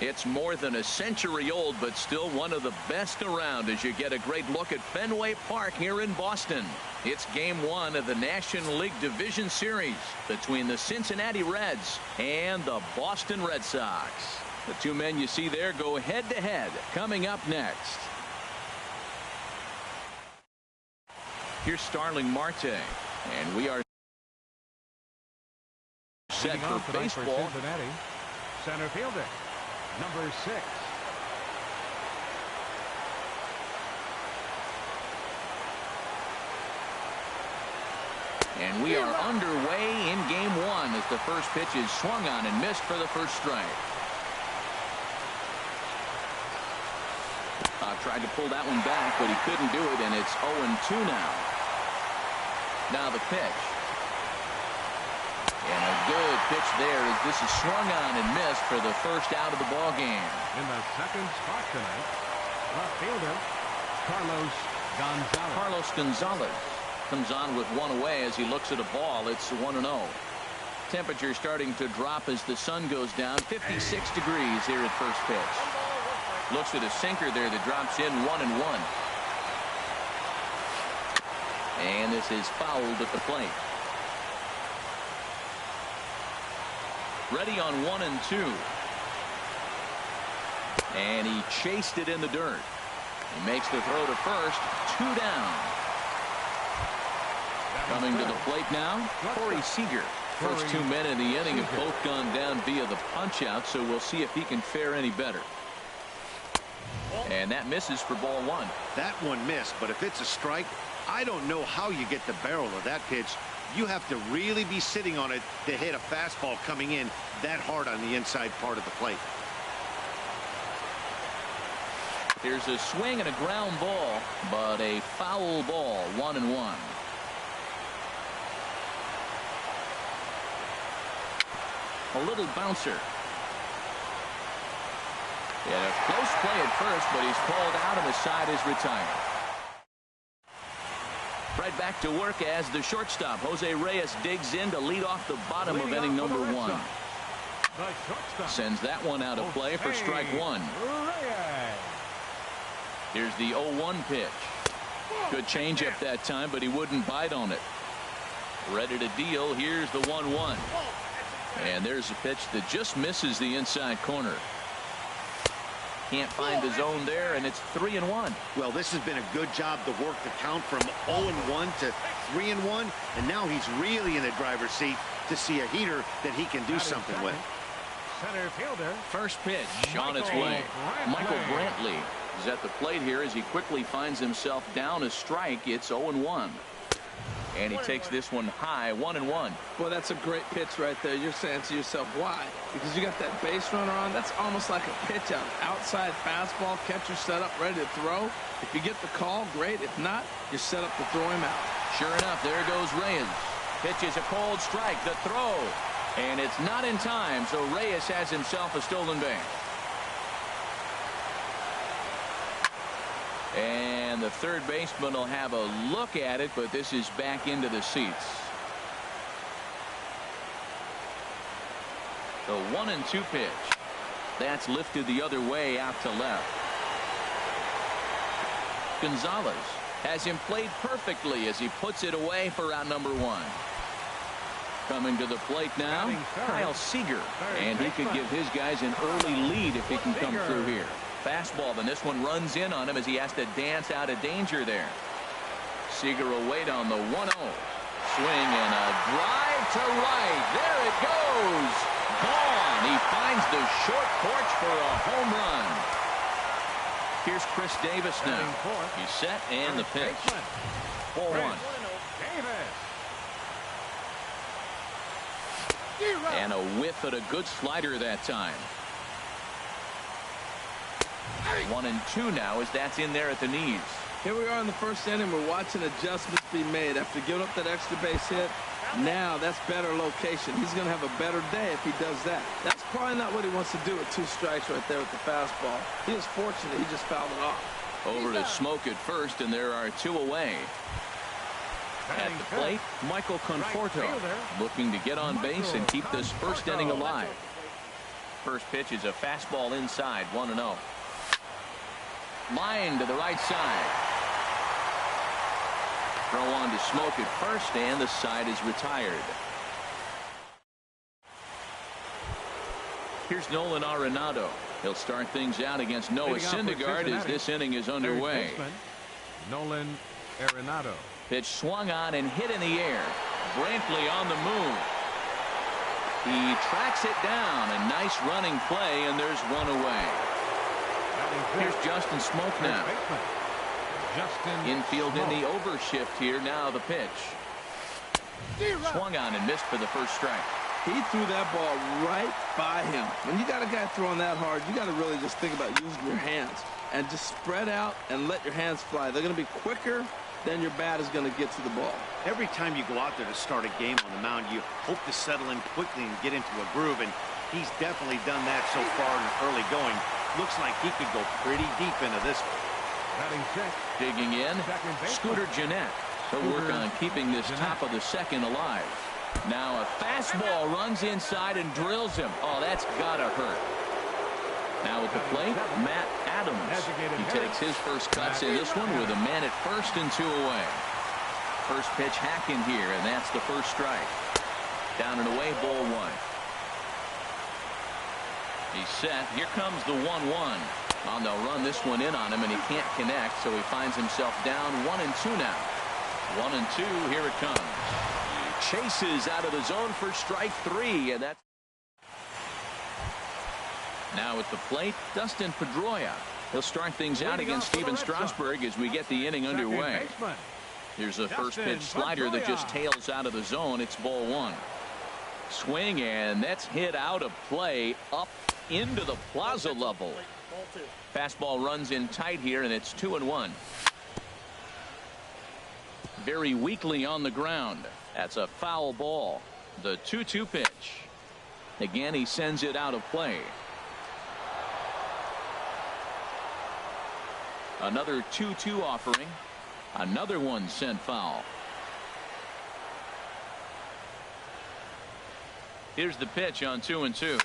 It's more than a century old, but still one of the best around as you get a great look at Fenway Park here in Boston. It's game one of the National League Division Series between the Cincinnati Reds and the Boston Red Sox. The two men you see there go head-to-head coming up next. Here's Starling Marte, and we are set for baseball. For Cincinnati, center fielder, number 6. And we are underway in game one as the first pitch is swung on and missed for the first strike. Tried to pull that one back, but he couldn't do it, and it's 0-2 now. Now the pitch. And a good pitch there as this is swung on and missed for the first out of the ball game. In the second spot tonight, left fielder Carlos Gonzalez. Carlos Gonzalez comes on with one away as he looks at a ball. It's 1-0. Temperature starting to drop as the sun goes down. 56 degrees here at first pitch. Looks at a sinker there that drops in 1-1. And this is fouled at the plate. Ready on 1-2. And he chased it in the dirt. He makes the throw to first. 2 down. Coming to the plate now, Corey Seager. First 2 men in the inning have both gone down via the punch out, so we'll see if he can fare any better. And that misses for ball 1. That one missed, but if it's a strike, I don't know how you get the barrel of that pitch. You have to really be sitting on it to hit a fastball coming in that hard on the inside part of the plate. There's a swing and a ground ball, but a foul ball. 1-1. A little bouncer. And a close play at first, but he's called out and the side is retired. Right back to work as the shortstop, Jose Reyes, digs in to lead off the bottom of inning number 1. Sends that one out of play for strike 1. Here's the 0-1 pitch. Good changeup that time, but he wouldn't bite on it. Ready to deal. Here's the 1-1. And there's a pitch that just misses the inside corner. Can't find the zone there, and it's 3-1. Well, this has been a good job to work the count from 0-1 to 3-1, and now he's really in the driver's seat to see a heater that he can do something with. Center fielder. First pitch on its way. Michael Brantley is at the plate here as he quickly finds himself down a strike. It's 0-1. And he takes this one high, 1-1. Well, that's a great pitch right there. You're saying to yourself, why? Because you got that base runner on. That's almost like a pitch out. Outside fastball, catcher set up, ready to throw. If you get the call, great. If not, you're set up to throw him out. Sure enough, there goes Reyes. Pitches a cold strike, the throw. And it's not in time, so Reyes has himself a stolen base. And the third baseman will have a look at it, but this is back into the seats. The 1-2 pitch. That's lifted the other way out to left. Gonzalez has him played perfectly as he puts it away for out number 1. Coming to the plate now, Kyle Seager. And he could give his guys an early lead if he can come through here. Fastball, then this one runs in on him as he has to dance out of danger there. Seager will wait on the 1-0. Swing and a drive to right. There it goes. Gone. He finds the short porch for a home run. Here's Chris Davis now. He's set and the pitch. 4-1. And a whiff at a good slider that time. 1-2 now as that's in there at the knees. Here we are in the first inning. We're watching adjustments be made after giving up that extra base hit. Now that's better location. He's going to have a better day if he does that. That's probably not what he wants to do with 2 strikes right there with the fastball. He was fortunate. He just fouled it off. Over to Smoke at first, and there are 2 away. At the plate, Michael Conforto looking to get on base and keep this first inning alive. First pitch is a fastball inside, 1-0. Line to the right side. Throw on to Smoke at first, and the side is retired. Here's Nolan Arenado. He'll start things out against Noah Syndergaard as this inning is underway. Nolan Arenado. Pitch swung on and hit in the air. Brantley on the move. He tracks it down. A nice running play, and there's one away. Here's Justin Smoke now. Infield in the overshift here. Now the pitch. Swung on and missed for the first strike. He threw that ball right by him. When you got a guy throwing that hard, you got to really just think about using your hands and just spread out and let your hands fly. They're going to be quicker than your bat is going to get to the ball. Every time you go out there to start a game on the mound, you hope to settle in quickly and get into a groove, and he's definitely done that so far in the early going. Looks like he could go pretty deep into this one. Digging in, Scooter Gennett. He'll work on keeping this top of the second alive. Now a fastball runs inside and drills him. Oh, that's gotta hurt. Now at the plate, Matt Adams. He takes his first cuts in this one with a man at first and 2 away. First pitch hacking here, and that's the first strike. Down and away, ball 1. He's set. Here comes the 1-1. Oh, they'll run this one in on him, and he can't connect, so he finds himself down 1-2 now. 1-2, here it comes. He chases out of the zone for strike 3, and that's now at the plate, Dustin Pedroia. He'll start things out against Steven Strasburg as we get the inning underway. Here's a first pitch slider that just tails out of the zone. It's ball 1. Swing, and that's hit out of play up into the plaza level. Fastball runs in tight here, and it's 2-1. Very weakly on the ground. That's a foul ball. The 2-2 pitch. Again, he sends it out of play. Another 2-2 offering. Another one sent foul. Here's the pitch on 2-2.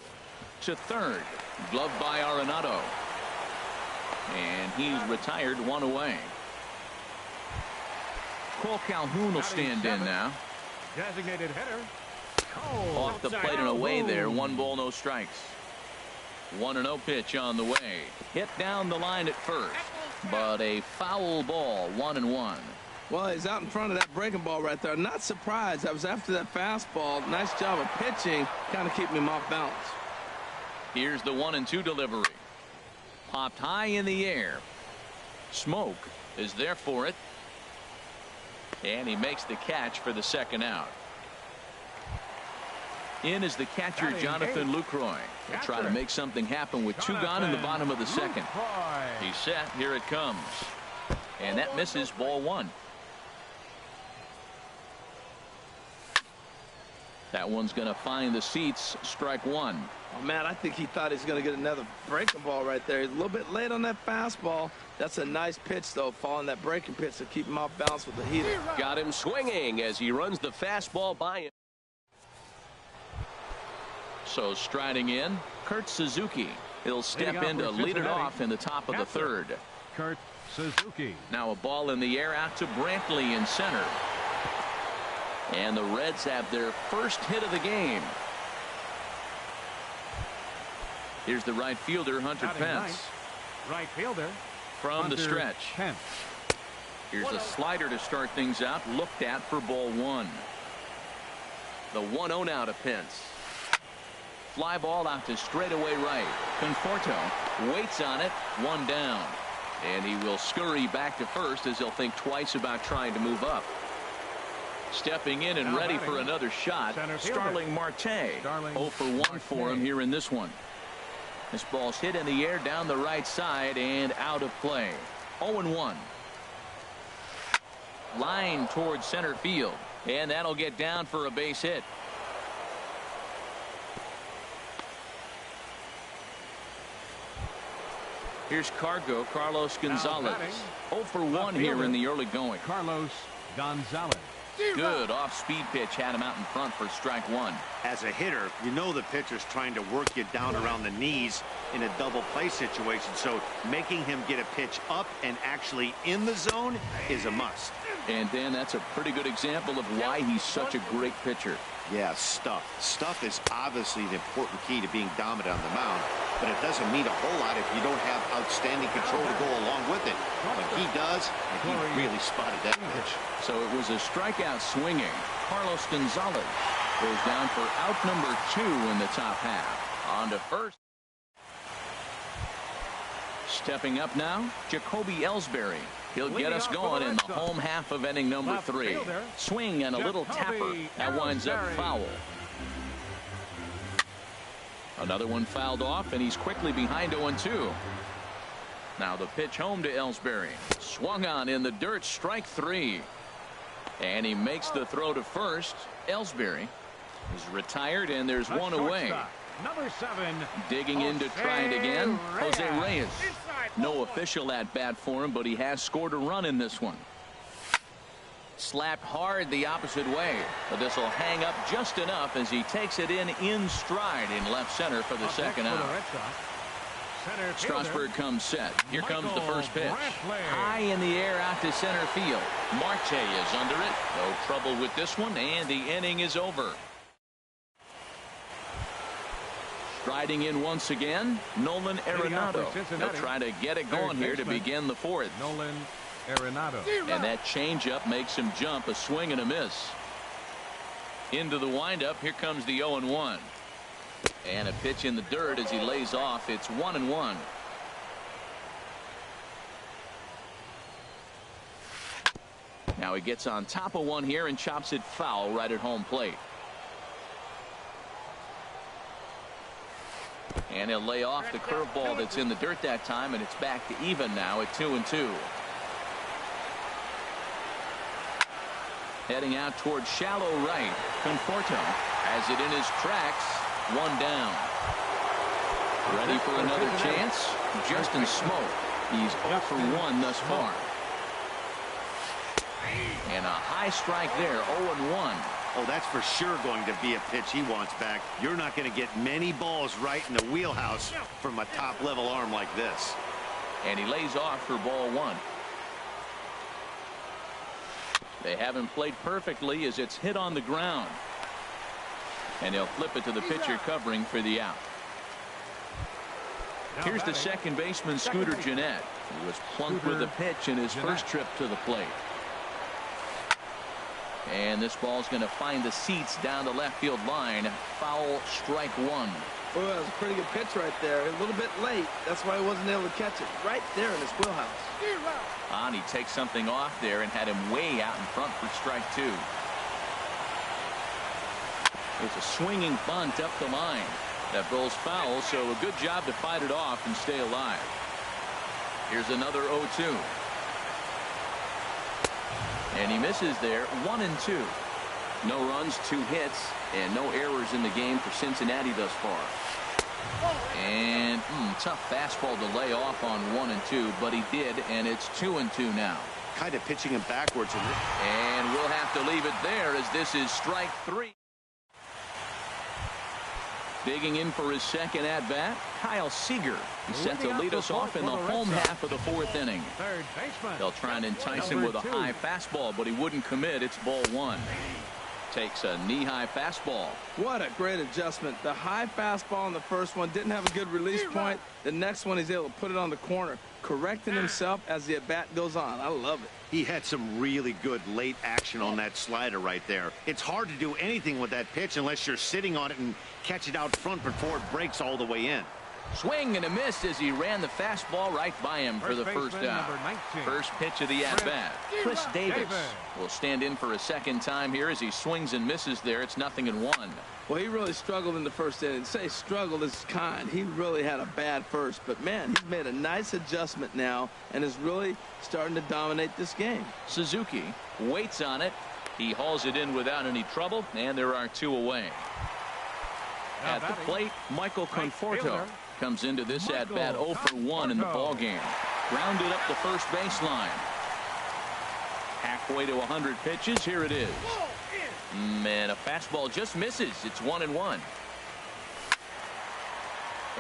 To third. Gloved by Arenado. And he's retired, 1 away. Cole Calhoun will stand in now. Designated hitter. Off the plate and away there. 1 ball, no strikes. 1-0 pitch on the way. Hit down the line at first. But a foul ball, 1-1. Well, he's out in front of that breaking ball right there. Not surprised. I was after that fastball. Nice job of pitching. Kind of keeping him off balance. Here's the 1-2 delivery. Popped high in the air. Smoke is there for it. And he makes the catch for the second out. In is the catcher, Jonathan Lucroy. He'll try to make something happen with 2 gone in the bottom of the second. He's set. Here it comes. And that misses, ball 1. That one's going to find the seats. Strike 1. Oh, man, I think he thought he was going to get another breaking ball right there. He's a little bit late on that fastball. That's a nice pitch, though, following that breaking pitch to keep him off balance with the heater. Got him swinging as he runs the fastball by him. So striding in, Kurt Suzuki. He'll step in to lead it off in the top of the third. Kurt Suzuki. Now a ball in the air out to Brantley in center. And the Reds have their first hit of the game. Here's the right fielder, Hunter Pence. Right fielder. From the stretch. Pence. Here's a slider to start things out. Looked at for ball 1. The 1-0 now to Pence. Fly ball out to straightaway right. Conforto waits on it. 1 down. And he will scurry back to first as he'll think twice about trying to move up. Stepping in and ready for another shot, Starling Marte. 0 for 1 for him here in this one. This ball's hit in the air down the right side and out of play. 0-1. Line towards center field. And that'll get down for a base hit. Here's Carlos Gonzalez. 0 for 1 here in the early going. Carlos Gonzalez. Good off-speed pitch had him out in front for strike one. As a hitter, you know the pitcher's trying to work you down around the knees in a double play situation, so making him get a pitch up and actually in the zone is a must. And Dan, that's a pretty good example of why he's such a great pitcher. Yeah, stuff. Stuff is obviously the important key to being dominant on the mound, but it doesn't mean a whole lot if you don't have outstanding control to go along with it. But he does, and he really spotted that pitch. So it was a strikeout swinging. Carlos Gonzalez goes down for out number 2 in the top half. On to first. Stepping up now, Jacoby Ellsbury. He'll get us going in the home half of inning number 3. Swing and a little tapper. That winds up foul. Another one fouled off, and he's quickly behind 0-2. Now the pitch home to Ellsbury. Swung on in the dirt, strike 3. And he makes the throw to first. Ellsbury is retired, and there's one away. Number 7. Digging in to try it again, Jose Reyes. No official at bat for him, but he has scored a run in this one. Slapped hard the opposite way, but this will hang up just enough as he takes it in stride in left center for the second out. Strasburg comes set. Here comes the first pitch. High in the air out to center field. Marte is under it. No trouble with this one, and the inning is over. Striding in once again, Nolan Arenado. He'll try to get it going here to begin the fourth. Nolan Arenado. And that changeup makes him jump, a swing and a miss. Into the windup, here comes the 0-1. And a pitch in the dirt as he lays off. It's 1-1. Now he gets on top of one here and chops it foul right at home plate. And he'll lay off the curveball that's in the dirt that time, and it's back to even now at 2-2. Heading out towards shallow right. Conforto has it in his tracks. One down. Ready for another chance? Justin Smoke. He's 0 for 1 thus far. And a high strike there, 0-1. Oh, that's for sure going to be a pitch he wants back. You're not going to get many balls right in the wheelhouse from a top-level arm like this. And he lays off for ball 1. They haven't played perfectly as it's hit on the ground. And he'll flip it to the pitcher covering for the out. Here's the second baseman, Scooter Gennett. He was plunked with a pitch in his first trip to the plate. And this ball's going to find the seats down the left field line. Foul, strike 1. Oh, that was a pretty good pitch right there. A little bit late. That's why he wasn't able to catch it. Right there in his wheelhouse. And he takes something off there and had him way out in front for strike 2. It's a swinging bunt up the line. That ball's foul, so a good job to fight it off and stay alive. Here's another 0-2. And he misses there, 1-2. No runs, 2 hits, and no errors in the game for Cincinnati thus far. And tough fastball to lay off on 1-2, but he did, and it's 2-2 now. Kind of pitching him backwards. And we'll have to leave it there as this is strike 3. Digging in for his second at-bat, Kyle Seager. He's set to lead us off in the home half of the 4th inning. They'll try and entice him with a high fastball, but he wouldn't commit. It's ball 1. Takes a knee-high fastball. What a great adjustment. The high fastball in the first one didn't have a good release point. The next one he's able to put it on the corner, correcting himself as the at-bat goes on. I love it. He had some really good late action on that slider right there. It's hard to do anything with that pitch unless you're sitting on it and catch it out front before it breaks all the way in. Swing and a miss as he ran the fastball right by him for the first out. First pitch of the at-bat. Chris Davis will stand in for a second time here as he swings and misses there. It's 0-1. Well, he really struggled in the first inning. Say struggled is kind. He really had a bad first. But, man, he's made a nice adjustment now and is really starting to dominate this game. Suzuki waits on it. He hauls it in without any trouble, and there are 2 away. At the plate, Michael Conforto comes into this at-bat 0 for 1 in the ballgame. Grounded up the first baseline. Hacked halfway to 100 pitches. Here it is. And a fastball just misses. It's 1-1.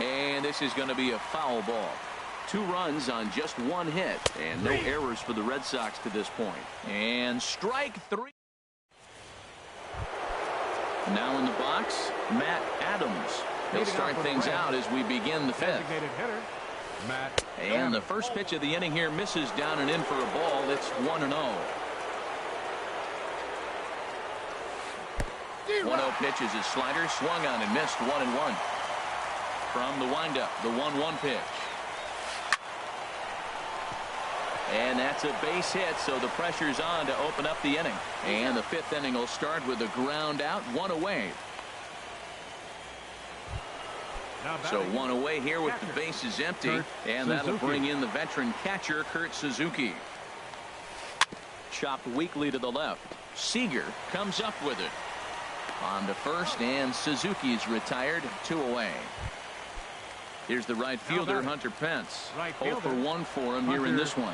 And this is going to be a foul ball. 2 runs on just 1 hit, and no errors for the Red Sox to this point. And strike 3. Now in the box, Matt Adams. He'll start things out as we begin the 5th. And the first pitch of the inning here misses down and in for a ball. It's 1-0. 1-0 pitch is his slider, swung on and missed. 1-1. From the windup, the 1-1 pitch. And that's a base hit, so the pressure's on to open up the inning. And the 5th inning will start with a ground out, 1 away. So 1 away here with the bases empty, and that'll bring in the veteran catcher, Kurt Suzuki. Chopped weakly to the left. Seager comes up with it. On to first, and Suzuki's retired, 2 away. Here's the right fielder, Hunter Pence. 0 for 1 for him here in this one.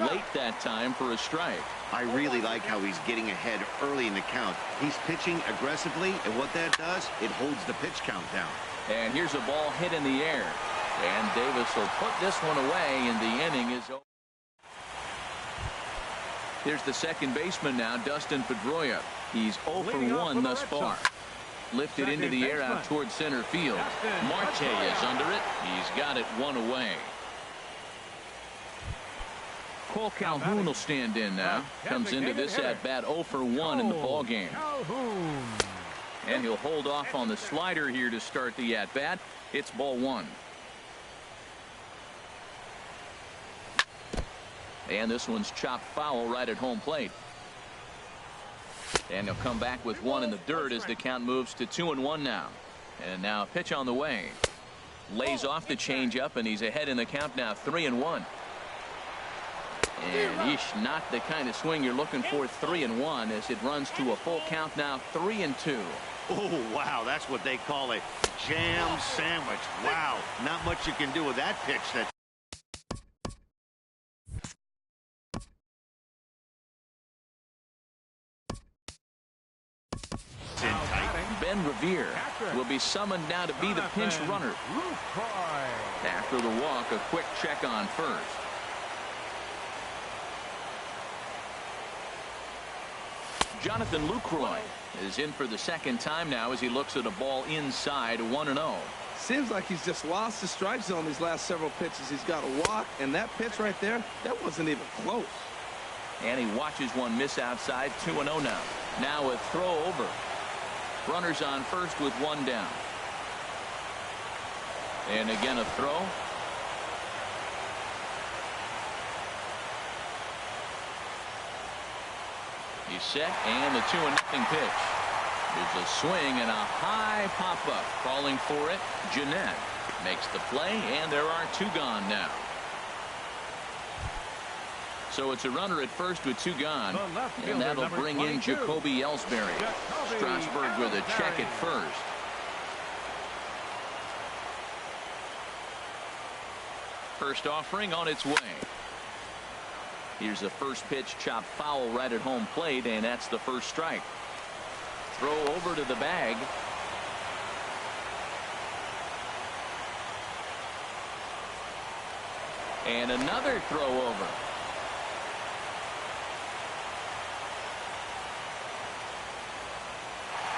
Late that time for a strike. I really like how he's getting ahead early in the count. He's pitching aggressively, and what that does, it holds the pitch count down. And here's a ball hit in the air. And Davis will put this one away, and the inning is over. Here's the second baseman now, Dustin Pedroia. He's 0 for 1 thus far. Lifted into the air out towards center field. Marte is under it. He's got it 1 away. Cole Calhoun will stand in now. Comes into this at bat 0 for 1 in the ball game. And he'll hold off on the slider here to start the at bat. It's ball 1. And this one's chopped foul right at home plate. And he'll come back with 1 in the dirt as the count moves to 2-1 now. And now a pitch on the way. Lays off the changeup, and he's ahead in the count now, 3-1. And not the kind of swing you're looking for, 3-1, as it runs to a full count now, 3-2. Oh, wow, that's what they call a jam sandwich. Wow, not much you can do with that pitch. That Ben Revere will be summoned now to be the pinch runner. After the walk, a quick check on first. Jonathan Lucroy is in for the second time now as he looks at a ball inside, 1-0. Seems like he's just lost the strike zone these last several pitches. He's got a walk, and that pitch right there, that wasn't even close. And he watches one miss outside, 2-0 now. Now a throw over. Runners on first with 1 down. And again a throw. He's set, and the 2-0 pitch. There's a swing and a high pop-up. Calling for it, Jeanette makes the play, and there are 2 gone now. So it's a runner at first with 2 gone, and that'll bring in Jacoby Ellsbury. Strasburg with a check at first. First offering on its way. Here's the first pitch, chopped foul right at home plate, and that's the first strike. Throw over to the bag. And another throw over.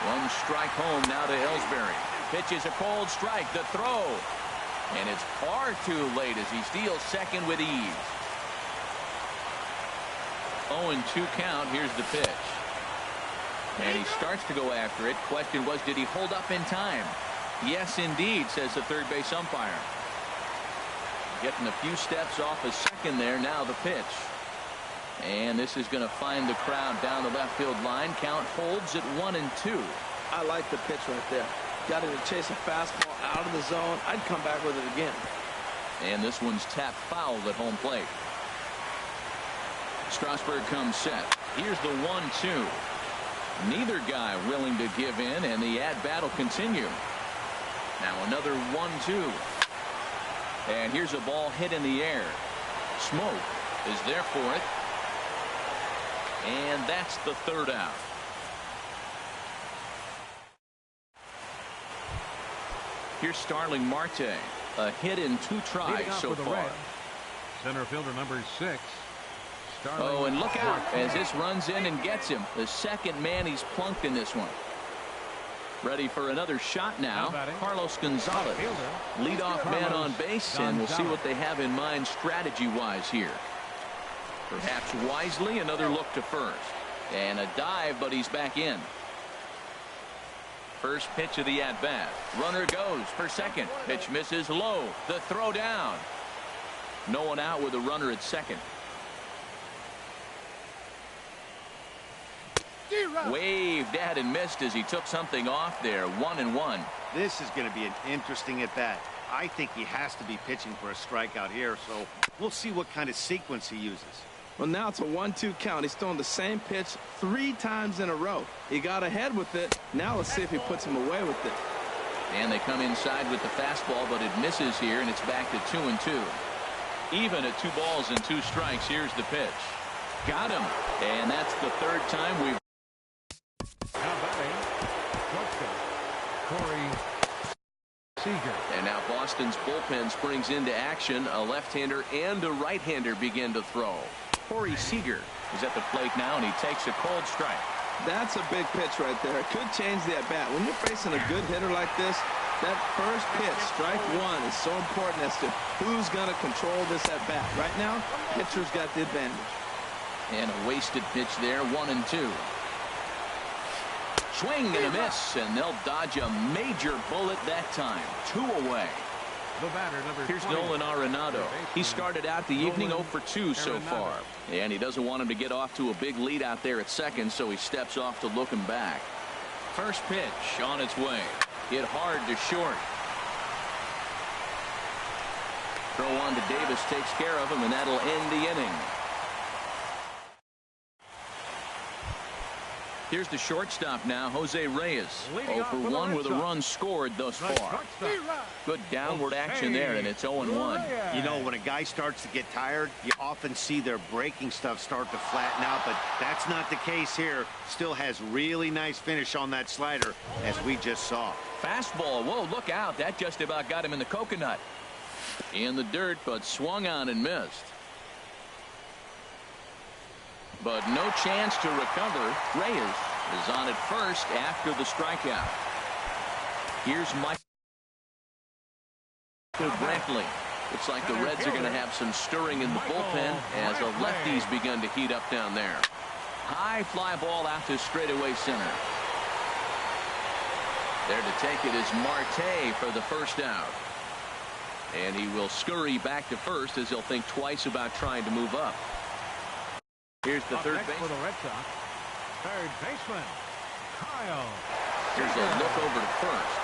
One strike home now to Ellsbury. Pitch is a cold strike. The throw. And it's far too late as he steals second with ease. 0-2 count. Here's the pitch. And he starts to go after it. Question was, did he hold up in time? Yes, indeed, says the third base umpire. Getting a few steps off a second there. Now the pitch. And this is going to find the crowd down the left field line. Count holds at 1-2. I like the pitch right there. Got him to chase a fastball out of the zone. I'd come back with it again. And this one's tapped foul at home plate. Strasburg comes set. Here's the 1-2. Neither guy willing to give in, and the at-bat will continue. Now another 1-2. And here's a ball hit in the air. Smoke is there for it. And that's the third out. Here's Starling Marte. A hit in 2 tries so far. Center fielder number 6. Oh, and look out as this runs in and gets him. The second man he's plunked in this one. Ready for another shot now. Carlos Gonzalez. Leadoff man on base, and we'll see what they have in mind strategy-wise here. Perhaps wisely, another look to first. And a dive, but he's back in. First pitch of the at-bat. Runner goes for second. Pitch misses low. The throw down. No one out with a runner at second. Waved at and missed as he took something off there. 1-1. This is going to be an interesting at-bat. I think he has to be pitching for a strikeout here, so we'll see what kind of sequence he uses. Well, now it's a 1-2 count. He's throwing the same pitch 3 times in a row. He got ahead with it. Now let's see if he puts him away with it. And they come inside with the fastball, but it misses here, and it's back to 2-2. Even at 2 balls and 2 strikes. Here's the pitch. Got him. And that's the third time we've. Now batting, Corey Seager. And now Boston's bullpen springs into action. A left-hander and a right-hander begin to throw. Corey Seager is at the plate now, and he takes a cold strike. That's a big pitch right there. It could change the at-bat. When you're facing a good hitter like this, that first pitch, strike 1, is so important as to who's going to control this at-bat. Right now, pitcher's got the advantage. And a wasted pitch there, 1-2. Swing and a miss, and they'll dodge a major bullet that time. 2 away. The batter, number Here's 20. Nolan Arenado. He started out the evening 0 for 2 so far. And he doesn't want him to get off to a big lead out there at second, so he steps off to look him back. First pitch on its way. Hit hard to short. Throw on to Davis takes care of him, and that'll end the inning. Here's the shortstop now, Jose Reyes. 0 for 1 with a run scored thus far. Good downward action there, and it's 0-1. You know, when a guy starts to get tired, you often see their breaking stuff start to flatten out, but that's not the case here. Still has really nice finish on that slider, as we just saw. Fastball. Whoa, look out. That just about got him in the coconut. In the dirt, but swung on and missed. But no chance to recover. Reyes is on at first after the strikeout. Here's Michael Brantley. Looks like the Reds are going to have some stirring in the bullpen as the lefties begin to heat up down there. High fly ball out to straightaway center. There to take it is Marte for the first out. And he will scurry back to first as he'll think twice about trying to move up. Here's the third base. For the Red Sox, third baseman, Kyle. Here's a look over to first.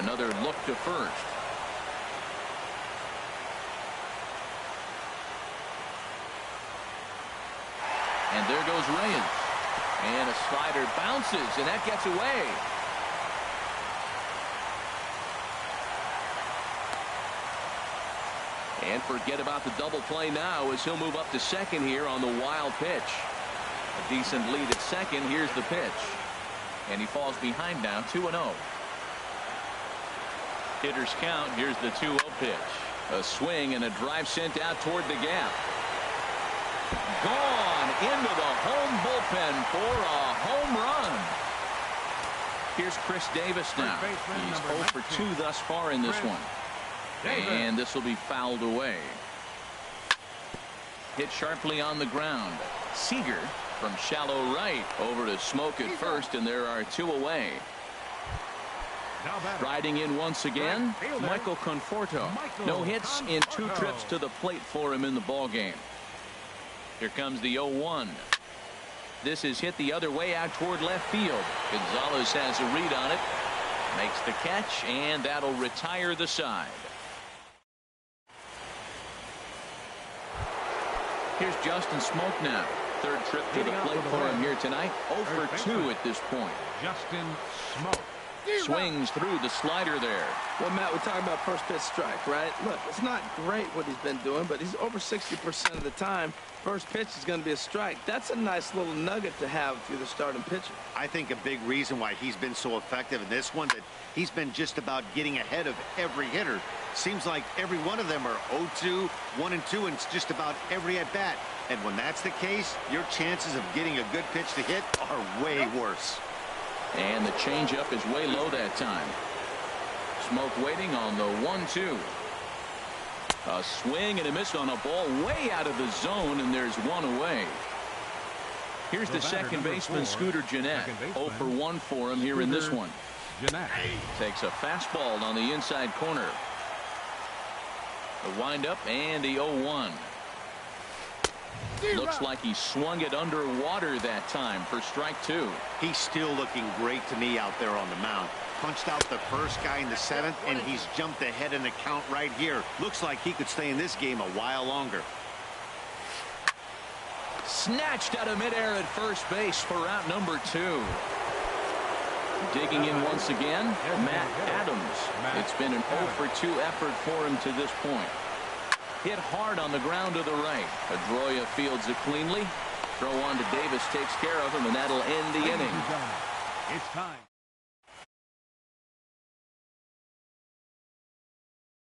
Another look to first. And there goes Reyes. And a slider bounces, and that gets away. And forget about the double play now as he'll move up to second here on the wild pitch. A decent lead at second. Here's the pitch. And he falls behind now, 2-0. Hitters count. Here's the 2-0 pitch. A swing and a drive sent out toward the gap. Gone into the home bullpen for a home run. Here's Chris Davis now. He's 0 for 2 thus far in this one. And this will be fouled away. Hit sharply on the ground. Seager from shallow right over to Smoke at first, and there are 2 away. Riding in once again, Michael Conforto. No hits in 2 trips to the plate for him in the ballgame. Here comes the 0-1. This is hit the other way out toward left field. Gonzalez has a read on it. Makes the catch, and that'll retire the side. Here's Justin Smoke now. Third trip to the plate for him here tonight. 0 for 2 at this point. Justin Smoke. Swings through the slider there. Well, Matt, we're talking about first pitch strike, right? Look, it's not great what he's been doing, but he's over 60% of the time. First pitch is going to be a strike. That's a nice little nugget to have if you're the starting pitcher. I think a big reason why he's been so effective in this one, that he's been just about getting ahead of every hitter. Seems like every one of them are 0-2, 1-2, and it's just about every at-bat. And when that's the case, your chances of getting a good pitch to hit are way worse. And the changeup is way low that time. Smoke waiting on the 1-2. A swing and a miss on a ball way out of the zone, and there's one away. Here's the second baseman, Scooter Gennett. 0 for 1 for him here in this one. Takes a fastball on the inside corner. The windup and the 0-1. Looks like he swung it underwater that time for strike 2. He's still looking great to me out there on the mound. Punched out the first guy in the 7th, and he's jumped ahead in the count right here. Looks like he could stay in this game a while longer. Snatched out of midair at first base for out number 2. Digging in once again, Matt Adams. It's been an 0 for 2 effort for him to this point. Hit hard on the ground to the right. Pedroia fields it cleanly. Throw on to Davis takes care of him, and that'll end the inning. It's time.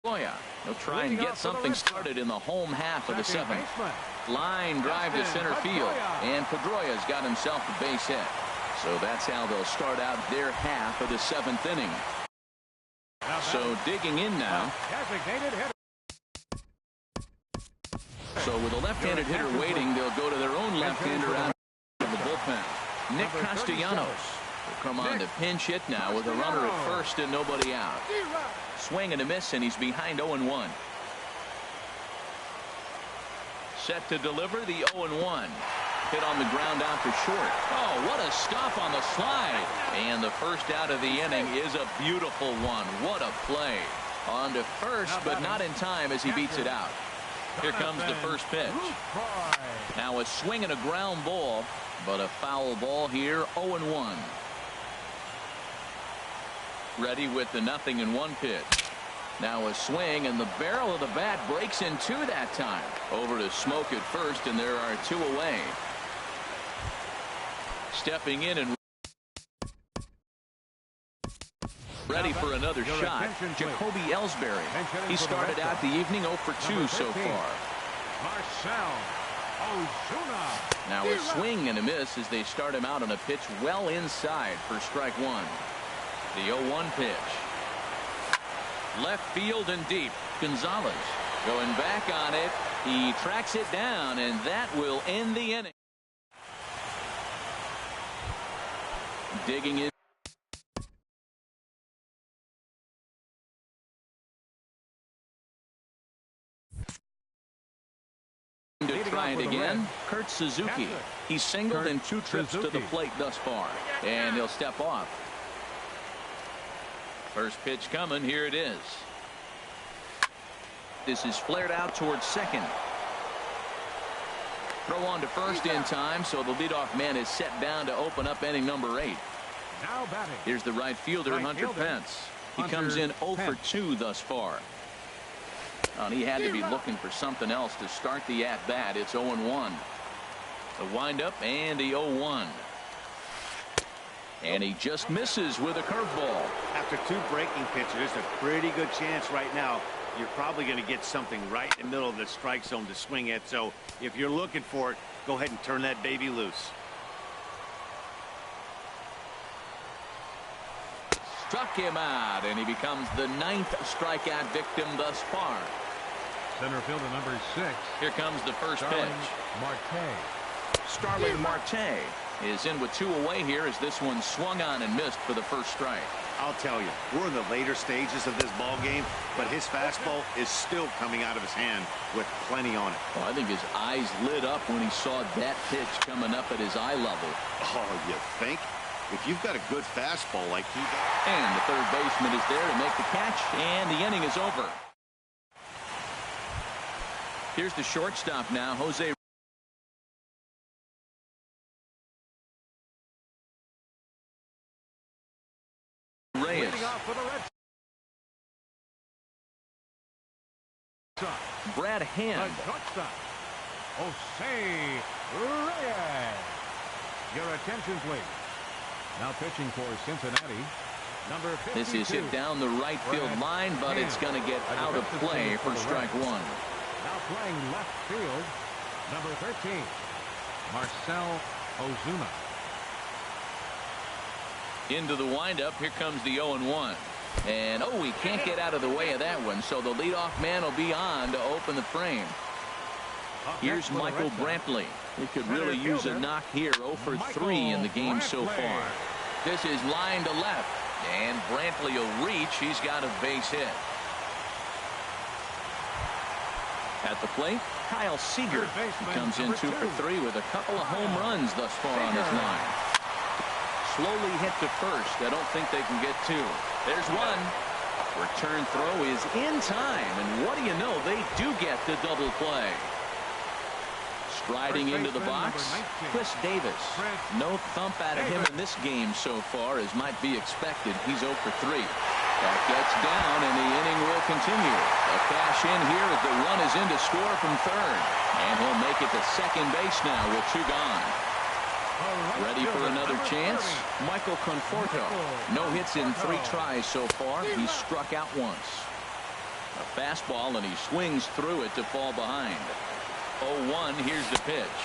Pedroia, he'll try and get something started in the home half of the 7th. Line drive to center field, and Pedroia's got himself a base hit. So that's how they'll start out their half of the 7th inning. So digging in now. So with a left-handed hitter waiting, they'll go to their own left-hander out of the bullpen. Nick Castellanos will come on to pinch hit now with a runner at first and nobody out. Swing and a miss, and he's behind 0-1. Set to deliver the 0-1. Hit on the ground out to short. Oh, what a stop on the slide. And the first out of the inning is a beautiful one. What a play. On to first, but not in time as he beats it out. Here comes the first pitch. Now a swing and a ground ball, but a foul ball here, 0-1. Ready with the 0-1 pitch. Now a swing, and the barrel of the bat breaks in two that time. Over to Smoke at first, and there are 2 away. Stepping in and ready for another shot, Jacoby Ellsbury. He started out the evening 0 for 2 so far. Now a swing and a miss as they start him out on a pitch well inside for strike 1. The 0-1 pitch. Left field and deep. Gonzalez going back on it. He tracks it down, and that will end the inning. Digging in. To try it again, Kurt Suzuki. He's singled in 2 trips to the plate thus far, and he'll step off. First pitch coming. Here it is. This is flared out towards second. Throw on to first in time, so the leadoff man is set down to open up inning number 8. Here's the right fielder, Hunter Pence. He comes in 0 for 2 thus far. And he had to be looking for something else to start the at-bat. It's 0-1. The windup and the 0-1. And he just misses with a curveball. After 2 breaking pitches, there's a pretty good chance right now you're probably going to get something right in the middle of the strike zone to swing at. So if you're looking for it, go ahead and turn that baby loose. Struck him out, and he becomes the 9th strikeout victim thus far. Center fielder number 6. Here comes the first pitch. Starling Marte is in with 2 away here as this one swung on and missed for the first strike. I'll tell you, we're in the later stages of this ball game, but his fastball is still coming out of his hand with plenty on it. Well, I think his eyes lit up when he saw that pitch coming up at his eye level. Oh, you think? If you've got a good fastball like he does. And the third baseman is there to make the catch, and the inning is over. Here's the shortstop now, Jose hand. The shortstop, Jose Reyes. Your attention, please. Now pitching for Cincinnati, number 52. This is hit down the right field line, but it's going to get out of play for strike one. Now playing left field, number 13, Marcell Ozuna. Into the windup. Here comes the 0-1. And, oh, he can't get out of the way of that one, so the leadoff man will be on to open the frame. Here's Michael Brantley. He could really use a knock here. 0 for 3 in the game so far. This is line to left, and Brantley will reach. He's got a base hit. At the plate, Kyle Seager. He comes in 2 for 3 with a couple of home runs thus far on this line. Slowly hit to first. I don't think they can get 2. There's one. Return throw is in time, and what do you know? They do get the double play. Striding into the box, Chris Davis. No thump out of him in this game so far, as might be expected. He's 0 for 3. That gets down, and the inning will continue. A cash in here as the run is in to score from third. And he'll make it to second base now with 2 gone. Ready for another chance? Michael Conforto. No hits in 3 tries so far. He's struck out once. A fastball, and he swings through it to fall behind. 0-1. Here's the pitch.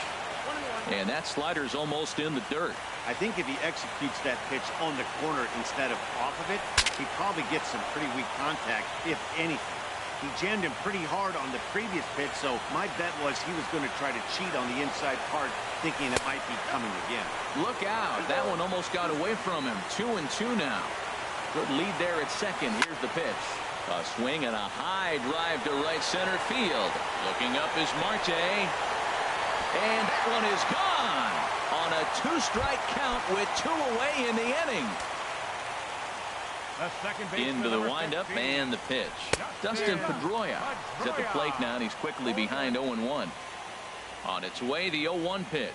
And that slider's almost in the dirt. I think if he executes that pitch on the corner instead of off of it, he probably gets some pretty weak contact, if anything. He jammed him pretty hard on the previous pitch, so my bet was he was going to try to cheat on the inside part, thinking it might be coming again. Look out. That one almost got away from him. 2-2 now. Good lead there at second. Here's the pitch. A swing and a high drive to right center field. Looking up is Marte. And that one is gone on a 2-strike count with 2 away in the inning. Into the windup and the pitch. Dustin Pedroia is at the plate now, and he's quickly behind 0-1. On its way, the 0-1 pitch.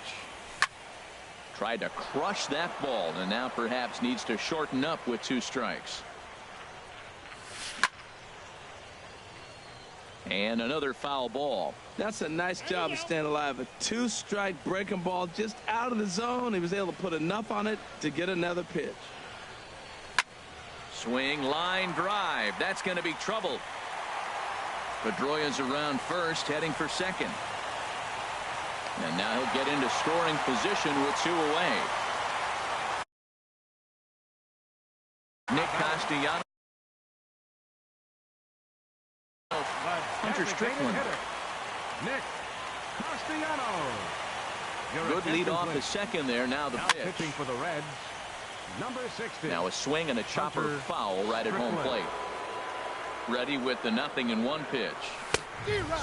Tried to crush that ball, and now perhaps needs to shorten up with 2 strikes. And another foul ball. That's a nice job of staying alive. A 2-strike breaking ball just out of the zone. He was able to put enough on it to get another pitch. Swing, line drive. That's going to be trouble. Pedroia's around first, heading for second. And now he'll get into scoring position with 2 away. Nick Castellanos. Hunter Strickland. Nick Castellanos. Good lead off the second there. Now the pitch. Pitching for the Reds, number 60. Now a swing and a chopper foul right at home plate. Ready with the 0-1 pitch.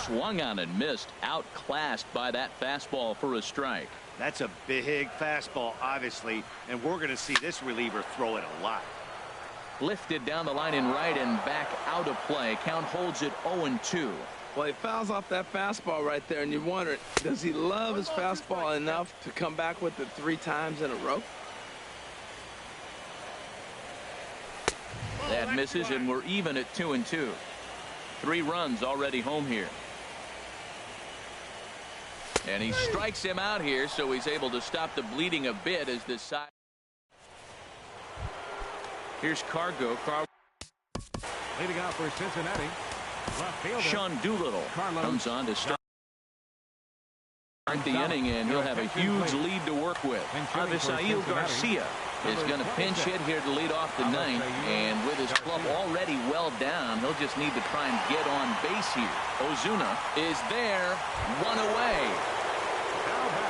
Swung on and missed. Outclassed by that fastball for a strike. That's a big fastball, obviously, and we're going to see this reliever throw it a lot. Lifted down the line in right and back out of play. Count holds it 0-2. Well, he fouls off that fastball right there, and you wonder, does he love his fastball enough to come back with it 3 times in a row? That misses, and we're even at 2-2. 3 runs already home here. And he strikes him out here, so he's able to stop the bleeding a bit as this side. Here's Cargo. Leading out for Cincinnati, left fielder Sean Doolittle comes on to start the inning, and he'll have a huge lead to work with. Avisail Garcia is going to pinch hit here to lead off the 9th, and with his club already well down, he'll just need to try and get on base here. Ozuna is there, 1 away.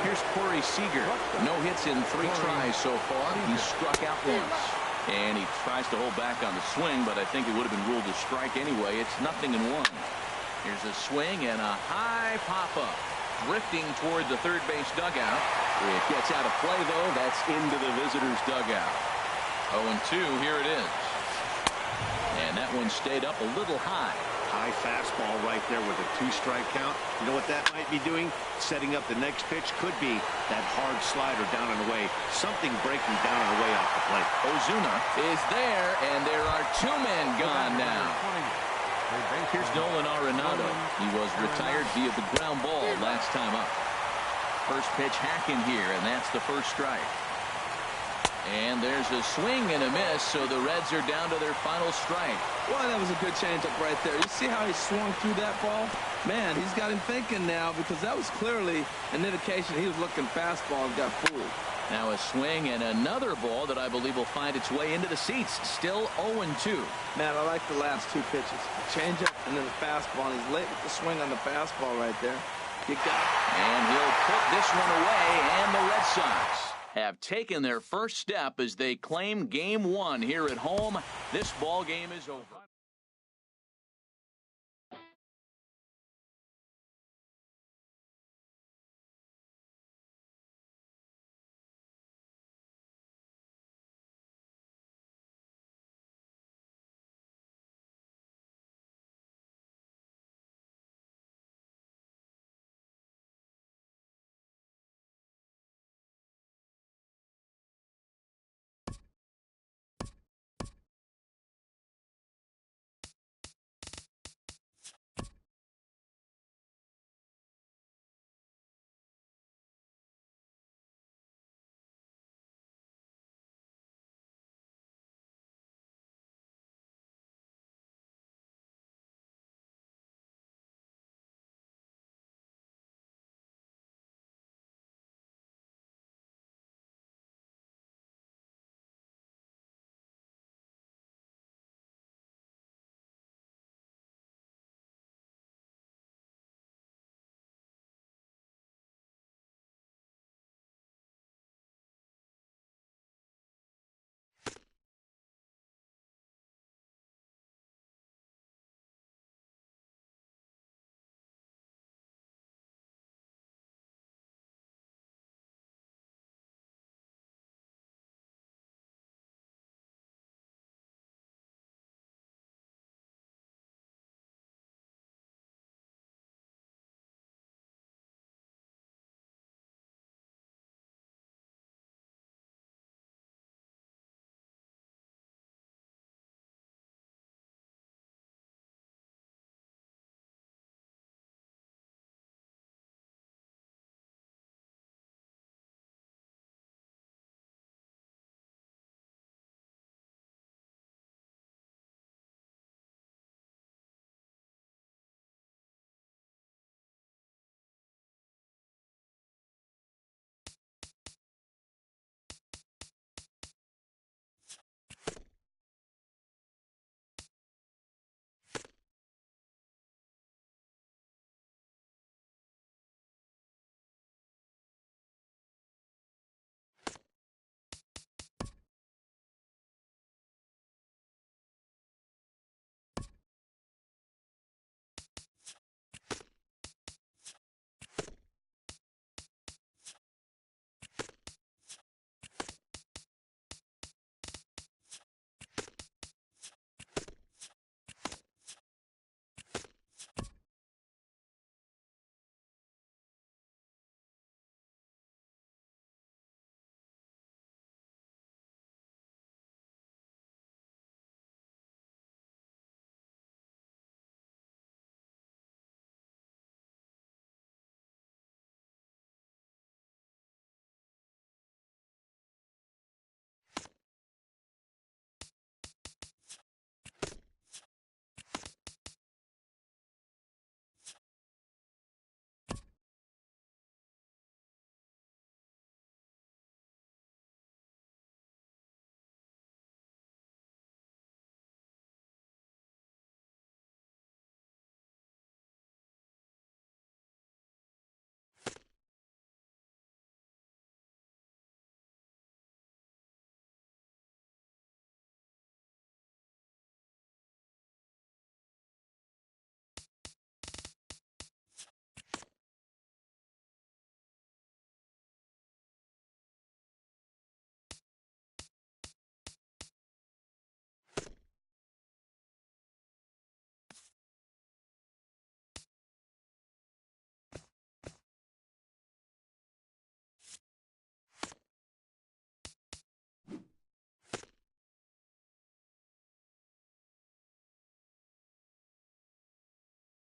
Here's Corey Seager. No hits in 3 tries so far. He's struck out once. And he tries to hold back on the swing, but I think it would have been ruled a strike anyway. It's 0-1. Here's a swing and a high pop-up. Drifting toward the third base dugout. It gets out of play, though. That's into the visitor's dugout. 0-2, here it is. And that one stayed up a little high. High fastball right there with a 2-strike count. You know what that might be doing? Setting up the next pitch could be that hard slider down and away. Something breaking down and away off the plate. Ozuna is there, and there are 2 men gone now. Here's Nolan Arenado. He was retired via the ground ball last time up. First pitch hacking here, and that's the first strike. And there's a swing and a miss, so the Reds are down to their final strike. Well, that was a good changeup right there. You see how he swung through that ball? Man, he's got him thinking now, because that was clearly an indication he was looking fastball and got fooled. Now a swing and another ball that I believe will find its way into the seats. Still 0-2. Man, I like the last two pitches. The changeup and then the fastball. And he's late with the swing on the fastball right there. You got it. And he'll put this one away, and the Red Sox have taken their first step as they claim Game 1 here at home. This ball game is over.